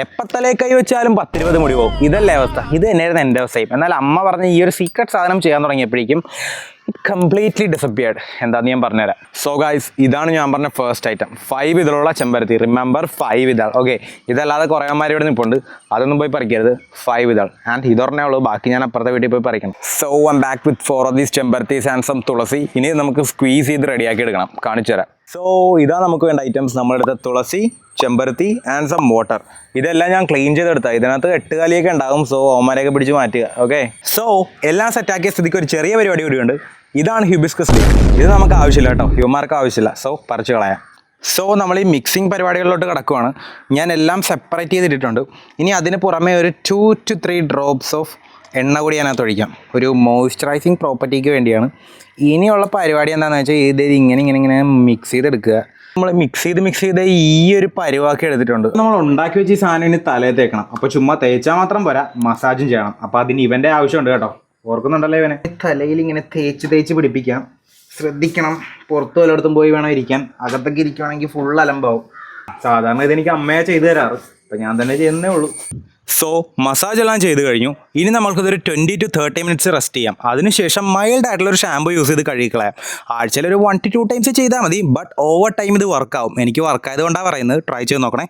എപ്പോൾ തലേ കൈ വെച്ചാലും 10-20 മുടി പോകും. ഇതല്ലേ അവസ്ഥ? ഇത് തന്നെയായിരുന്നു എൻ്റെ അവസ്ഥയും. എന്നാൽ അമ്മ പറഞ്ഞ ഈ ഒരു സീക്രട്ട് സാധനം ചെയ്യാൻ തുടങ്ങിയപ്പോഴേക്കും ഇറ്റ് കംപ്ലീറ്റ്ലി ഡിസപ്പിയർഡ്. എന്താണെന്ന് ഞാൻ പറഞ്ഞുതരാം. സോ ഗൈസ്, ഇതാണ് ഞാൻ പറഞ്ഞ ഫസ്റ്റ് ഐറ്റം, 5 ഇതളുള്ള ചെമ്പരത്തി. റിമെമ്പർ 5 ഇതൾ. ഓക്കെ, ഇതല്ലാതെ കുറേമാർ ഇവിടെ നിൽപ്പുണ്ട്, അതൊന്നും പോയി പറിക്കരുത്. 5 ഇതൾ. ആൻഡ് ഇതൊരെണ്ണേ ഉള്ളൂ, ബാക്കി ഞാൻ അപ്പുറത്തെ വീട്ടിൽ പോയി പറിക്കണം. So I am back with 4 of these ചെമ്പരത്തീസ് ആൻഡ് സം തുളസി. ഇനി നമുക്ക് സ്ക്വീസ് ചെയ്ത് റെഡിയാക്കി എടുക്കണം, കാണിച്ചു തരാം. സോ ഇതാ നമുക്ക് വേണ്ട ഐറ്റംസ്. നമ്മളെടുത്ത തുളസി, ചെമ്പരത്തി ആൻഡ് സം വാട്ടർ. ഇതെല്ലാം ഞാൻ ക്ലീൻ ചെയ്തെടുത്താൽ ഇതിനകത്ത് 8 കാലിയൊക്കെ ഉണ്ടാകും. സോ ഓമാരെയൊക്കെ പിടിച്ച് മാറ്റുക. ഓക്കെ, സോ എല്ലാം സെറ്റാക്കിയ സ്ഥിതിക്ക് ഒരു ചെറിയ പരിപാടി കൂടിയുണ്ട്. ഇതാണ് ഹിബിസ്കസ് ലീഫ്. ഇത് നമുക്ക് ആവശ്യമില്ല കേട്ടോ, ഹ്യൂമാർക്ക് ആവശ്യമില്ല. സോ പറിച്ചു കളയാം. സോ നമ്മൾ ഈ മിക്സിംഗ് പരിപാടികളിലോട്ട് കിടക്കുവാണ്. ഞാൻ എല്ലാം സെപ്പറേറ്റ് ചെയ്തിട്ടുണ്ട്. ഇനി അതിന് പുറമെ ഒരു 2 to 3 ഡ്രോപ്സ് ഓഫ് എണ്ണ കൂടി അതിനകത്ത് ഒഴിക്കാം. ഒരു മോയ്സ്ചറൈസിങ് പ്രോപ്പർട്ടിക്ക് വേണ്ടിയാണ്. ഇനിയുള്ള പരിപാടി എന്താണെന്ന് വെച്ചാൽ ഇത് ഇങ്ങനെ മിക്സ് ചെയ്തെടുക്കുക. നമ്മൾ മിക്സ് ചെയ്ത് ഈ ഒരു പരിവാക്കി എടുത്തിട്ടുണ്ട്. നമ്മൾ ഉണ്ടാക്കി വെച്ച് ഈ സാധനം ഇനി തലയിൽ തേക്കണം. അപ്പോൾ ചുമ്മാ തേച്ചാൽ മാത്രം പോരാ, മസാജും ചെയ്യണം. അപ്പോൾ അതിന് ഇവൻ്റെ ആവശ്യമുണ്ട് കേട്ടോ. ഓർക്കുന്നുണ്ടല്ലോ ഇവനെ? തലയിൽ ഇങ്ങനെ തേച്ച് പിടിപ്പിക്കാം. ശ്രദ്ധിക്കണം, പുറത്ത് വല്ലയിടത്തും പോയി വേണം ഇരിക്കാൻ. അകത്തൊക്കെ ഇരിക്കുകയാണെങ്കിൽ ഫുൾ അലമ്പാവും. സാധാരണ ഇതെനിക്ക് അമ്മയെ ചെയ്തു തരാറ്, അപ്പം ഞാൻ തന്നെ ചെയ്യുന്നേ ഉള്ളൂ. സോ മസാജ് എല്ലാം ചെയ്ത് കഴിഞ്ഞു. ഇനി നമ്മൾക്കിതൊരു 20 to 30 മിനിറ്റ്സ് റെസ്റ്റ് ചെയ്യാം. അതിനുശേഷം മൈൽഡ് ആയിട്ടുള്ളൊരു ഷാമ്പു യൂസ് ചെയ്ത് കഴുകിക്കളയാം. ആഴ്ചയിൽ ഒരു 1 to 2 ടൈംസ് ചെയ്താൽ മതി. ബട്ട് ഓവർ ടൈം ഇത് വർക്കാവും. എനിക്ക് വർക്കായത് കൊണ്ടാണ് പറയുന്നത്. ട്രൈ ചെയ്ത് നോക്കണേ.